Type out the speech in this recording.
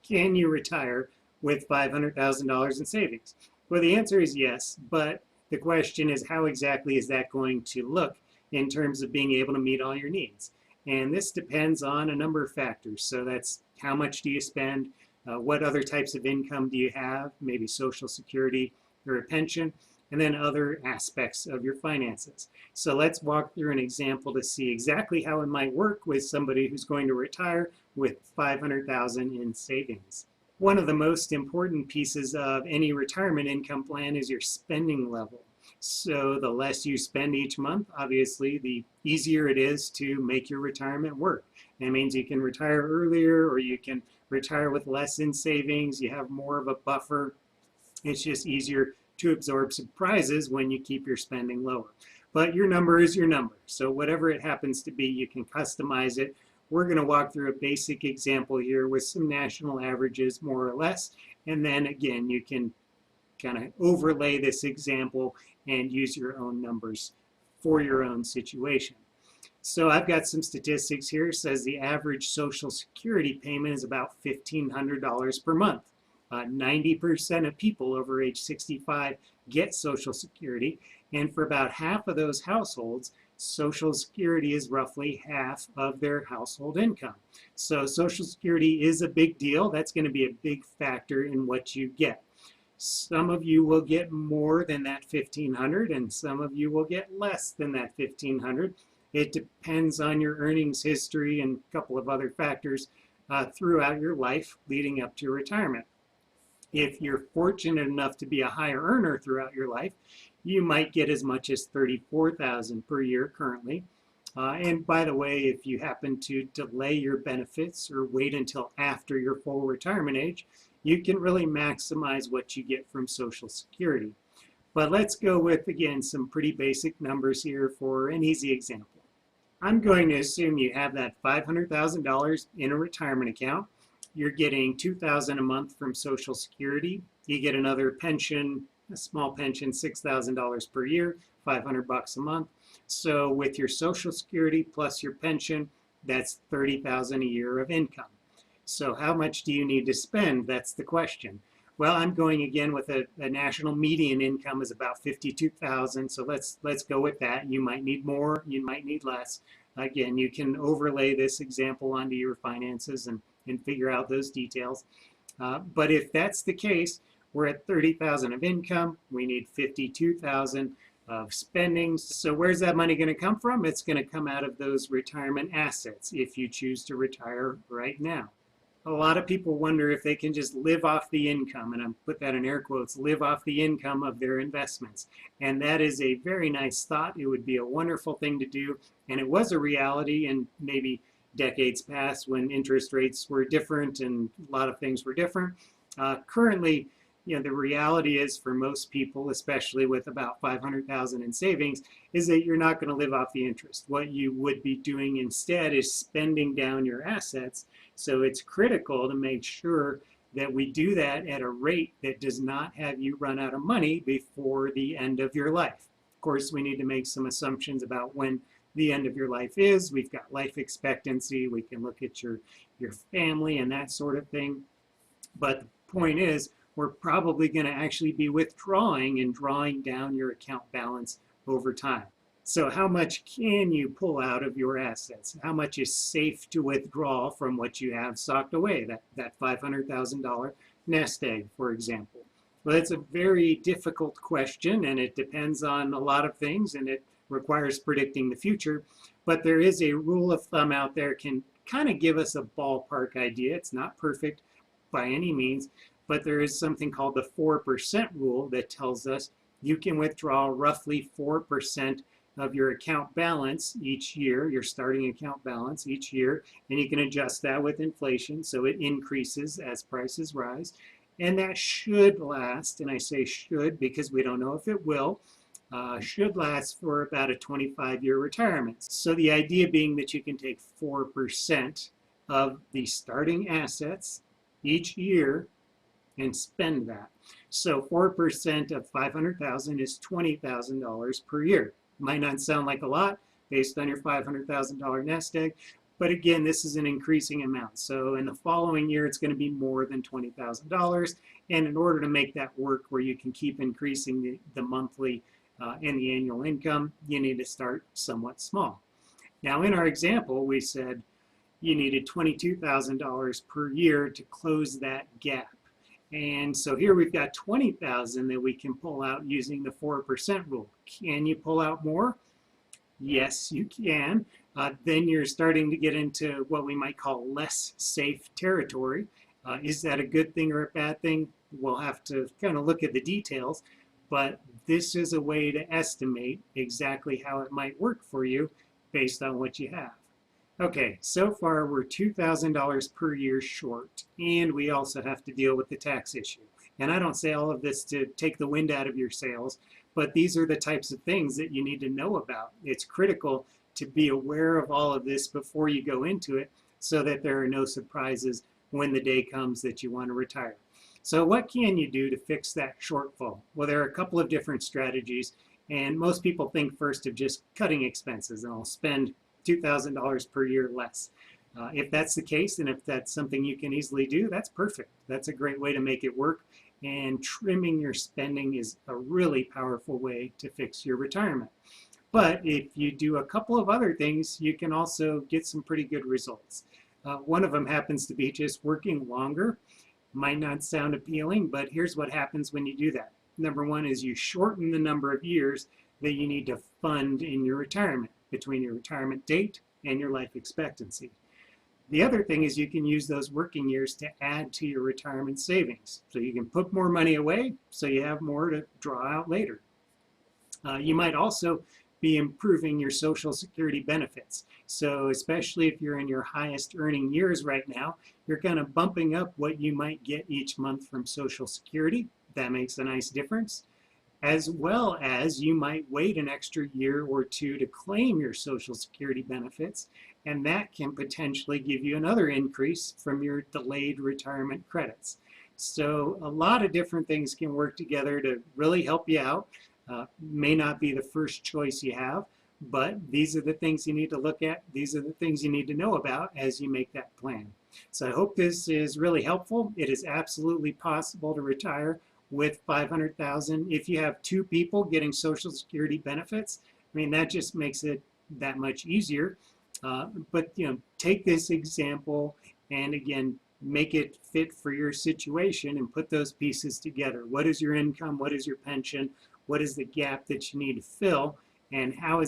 Can you retire with $500,000 in savings? Well, the answer is yes, but the question is how exactly is that going to look in terms of being able to meet all your needs? And this depends on a number of factors. So that's how much do you spend, what other types of income do you have, maybe Social Security or a pension, and then other aspects of your finances. So let's walk through an example to see exactly how it might work with somebody who's going to retire with $500,000 in savings. One of the most important pieces of any retirement income plan is your spending level. So the less you spend each month, obviously, the easier it is to make your retirement work. That means you can retire earlier or you can retire with less in savings. You have more of a buffer. It's just easier to absorb surprises when you keep your spending lower. But your number is your number. So whatever it happens to be, you can customize it. We're going to walk through a basic example here with some national averages, more or less. And then again, you can kind of overlay this example and use your own numbers for your own situation. So I've got some statistics here. It says the average Social Security payment is about $1,500 per month. 90% of people over age 65 get Social Security, and for about half of those households, Social Security is roughly half of their household income. So Social Security is a big deal. That's going to be a big factor in what you get. Some of you will get more than that $1,500, and some of you will get less than that $1,500. It depends on your earnings history and a couple of other factors throughout your life leading up to retirement. If you're fortunate enough to be a higher earner throughout your life, you might get as much as $34,000 per year currently. And by the way, if you happen to delay your benefits or wait until after your full retirement age, you can really maximize what you get from Social Security. But let's go with, again, some pretty basic numbers here for an easy example. I'm going to assume you have that $500,000 in a retirement account. You're getting $2,000 a month from Social Security. You get another pension, a small pension, $6,000 per year, $500 a month. So with your Social Security plus your pension, that's $30,000 a year of income. So how much do you need to spend? That's the question. Well, I'm going again with a national median income is about $52,000. So let's go with that. You might need more, you might need less. Again, you can overlay this example onto your finances and figure out those details. But if that's the case, we're at $30,000 of income. We need $52,000 of spending. So where's that money going to come from? It's going to come out of those retirement assets if you choose to retire right now. A lot of people wonder if they can just live off the income, and I put that in air quotes, live off the income of their investments. And that is a very nice thought. It would be a wonderful thing to do. And it was a reality in maybe decades past when interest rates were different and a lot of things were different. Currently, the reality is for most people, especially with about $500,000 in savings, is that you're not going to live off the interest. What you would be doing instead is spending down your assets. So it's critical to make sure that we do that at a rate that does not have you run out of money before the end of your life. Of course, we need to make some assumptions about when the end of your life is. We've got life expectancy. We can look at your family and that sort of thing. But the point is, we're probably going to actually be withdrawing and drawing down your account balance over time. So how much can you pull out of your assets? How much is safe to withdraw from what you have socked away, that $500,000 nest egg, for example? Well, it's a very difficult question, and it depends on a lot of things, and it requires predicting the future. But there is a rule of thumb out there can kind of give us a ballpark idea. It's not perfect by any means, but there is something called the 4% rule that tells us you can withdraw roughly 4% of your account balance each year, your starting account balance each year, and you can adjust that with inflation so it increases as prices rise. And that should last, and I say should because we don't know if it will, should last for about a 25-year retirement. So the idea being that you can take 4% of the starting assets each year and spend that. So 4% of $500,000 is $20,000 per year. Might not sound like a lot based on your $500,000 nest egg, But again, this is an increasing amount. So in the following year, it's going to be more than $20,000. And in order to make that work where you can keep increasing the monthly and the annual income, you need to start somewhat small. Now, in our example, we said you needed $22,000 per year to close that gap. And so here we've got 20,000 that we can pull out using the 4% rule. Can you pull out more? Yes, you can. Then you're starting to get into what we might call less safe territory. Is that a good thing or a bad thing? We'll have to kind of look at the details, but this is a way to estimate exactly how it might work for you based on what you have. Okay, so far we're $2,000 per year short, and we also have to deal with the tax issue. And I don't say all of this to take the wind out of your sails, but these are the types of things that you need to know about. It's critical to be aware of all of this before you go into it so that there are no surprises when the day comes that you want to retire. So what can you do to fix that shortfall? Well, there are a couple of different strategies, and most people think first of just cutting expenses, and I'll spend $2,000 per year less. If that's the case, and if that's something you can easily do, that's perfect. That's a great way to make it work. And trimming your spending is a really powerful way to fix your retirement. But if you do a couple of other things, you can also get some pretty good results. One of them happens to be just working longer. Might not sound appealing, but here's what happens when you do that. Number one is you shorten the number of years that you need to fund in your retirement between your retirement date and your life expectancy. The other thing is you can use those working years to add to your retirement savings. So you can put more money away so you have more to draw out later. You might also be improving your Social Security benefits. So especially if you're in your highest earning years right now, you're kind of bumping up what you might get each month from Social Security. That makes a nice difference. As well as you might wait an extra year or two to claim your Social Security benefits, and that can potentially give you another increase from your delayed retirement credits. So a lot of different things can work together to really help you out. May not be the first choice you have, but these are the things you need to look at. These are the things you need to know about as you make that plan. So I hope this is really helpful. It is absolutely possible to retire with $500,000. If you have two people getting Social Security benefits, I mean, that just makes it that much easier. But take this example and again, make it fit for your situation and put those pieces together. What is your income? What is your pension? What is the gap that you need to fill? And how is